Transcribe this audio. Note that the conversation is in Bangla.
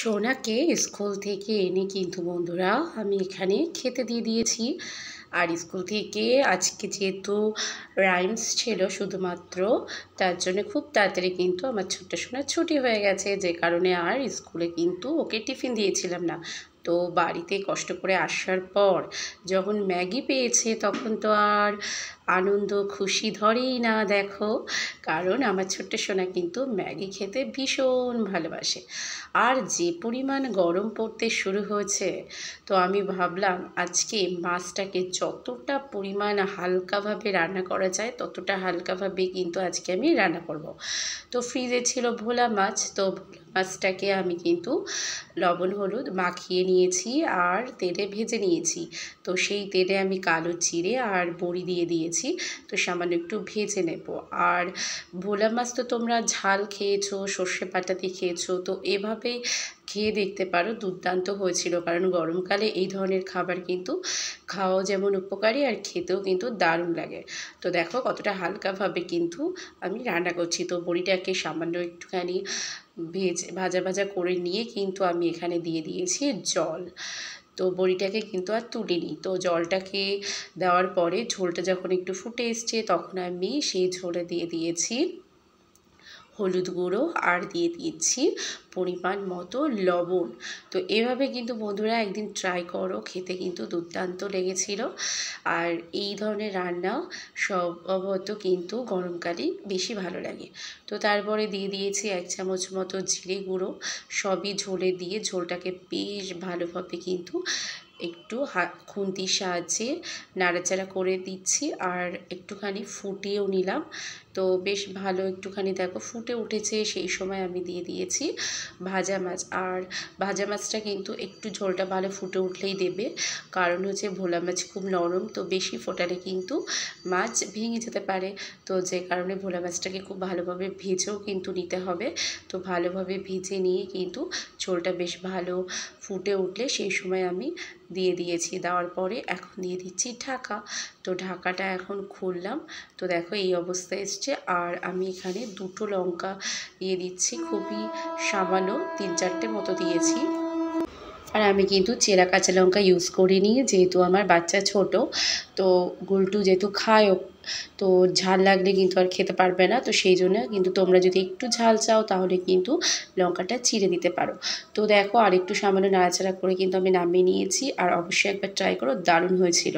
সোনাকে স্কুল থেকে এনে কিন্তু বন্ধুরা আমি এখানে খেতে দিয়ে দিয়েছি। আর স্কুল থেকে আজকে যেহেতু রাইমস ছিল শুধুমাত্র, তার জন্য খুব তাড়াতাড়ি কিন্তু আমার ছোট্ট সোনার ছুটি হয়ে গেছে, যে কারণে আর স্কুলে কিন্তু ওকে টিফিন দিয়েছিলাম না। তো বাড়িতে কষ্ট করে আসার পর যখন ম্যাগি পেয়েছে তখন তো আর আনন্দ খুশি ধরেই না, দেখো। কারণ আমার ছোট্ট সোনা কিন্তু ম্যাগি খেতে ভীষণ ভালোবাসে। আর যে পরিমাণ গরম পড়তে শুরু হয়েছে, তো আমি ভাবলাম আজকে মাছটাকে যতটা পরিমাণ হালকাভাবে রান্না করা যায় ততটা হালকাভাবে কিন্তু আজকে আমি রান্না করব। তো ফ্রিজে ছিল ভোলা মাছ, তো ভোলা মাছটাকে আমি কিন্তু লবণ হলুদ মাখিয়ে নিয়েছি আর তেলে ভেজে নিয়েছি। তো সেই তেলে আমি কালো জিরে আর বড়ি দিয়ে দিয়েছি, তো সামান্য একটু ভেজে নেব। আর ভোলা মাছ তো তোমরা ঝাল খেয়েছো, সর্ষে বাটা দিয়ে খেয়েছো, তো এভাবে খেয়ে দেখতে পারো, দুর্দান্ত হয়েছিল। কারণ গরমকালে এই ধরনের খাবার কিন্তু খাওয়াও যেমন উপকারী আর খেতেও কিন্তু দারুণ লাগে। তো দেখো কতটা হালকাভাবে কিন্তু আমি রান্না করছি। তো বড়িটাকে সামান্য একটুখানি ভাজা ভাজা করে নিয়ে কিন্তু আমি এখানে দিয়ে দিয়েছি জল। তো বড়িটাকে কিন্তু আর তুলিনি। তো জলটাকে দেওয়ার পরে ঝোলটা যখন একটু ফুটে এসছে তখন আমি সেই ঝোলে দিয়ে দিয়েছি হলুদ গুঁড়ো আর দিয়ে দিয়েছি পরিমাণ মতো লবণ। তো এভাবে কিন্তু বন্ধুরা একদিন ট্রাই করো, খেতে কিন্তু দুর্দান্ত লেগেছিল। আর এই ধরনের রান্না সম্ভবত কিন্তু গরমকালে বেশি ভালো লাগে। তো তারপরে দিয়ে দিয়েছি 1 চামচ মতো জিরে গুঁড়ো। সবই ঝোলে দিয়ে ঝোলটাকে বেশ ভালোভাবে কিন্তু একটু খুন্তির সাহায্যে নাড়াচাড়া করে দিচ্ছি আর একটুখানি ফুটিয়েও নিলাম। তো বেশ ভালো একটুখানি দেখো ফুটে উঠেছে, সেই সময় আমি দিয়ে দিয়েছি ভাজা মাছ। আর ভাজা মাছটা কিন্তু একটু ঝোলটা ভালো ফুটে উঠলেই দেবে, কারণ হচ্ছে ভোলা মাছ খুব নরম, তো বেশি ফোটালে কিন্তু মাছ ভেঙে যেতে পারে। তো যে কারণে ভোলা মাছটাকে খুব ভালোভাবে ভেজেও কিন্তু নিতে হবে। তো ভালোভাবে ভেজে নিয়ে কিন্তু ঝোলটা বেশ ভালো ফুটে উঠলে সেই সময় আমি দিয়ে দিয়েছি। দেওয়ার পরে এখন দিয়ে দিচ্ছি ঢাকা। তো ঢাকাটা এখন খুললাম, তো দেখো এই অবস্থা এসছে। আর আমি এখানে 2টো লঙ্কা দিয়ে দিচ্ছি, খুবই সামান্য 3-4টে মতো দিয়েছি। আর আমি কিন্তু চেরা কাঁচা লঙ্কা ইউজ করিনি, যেহেতু আমার বাচ্চা ছোট। তো গুলটু যেহেতু খায়, তো ঝাল লাগলে কিন্তু আর খেতে পারবে না, তো সেই জন্য কিন্তু তোমরা যদি একটু ঝাল চাও তাহলে কিন্তু লঙ্কাটা চিড়ে দিতে পারো। তো দেখো আর একটু সামান্য নাড়াচাড়া করে কিন্তু আমি নামিয়ে নিয়েছি। আর অবশ্যই একবার ট্রাই করো, দারুণ হয়েছিল।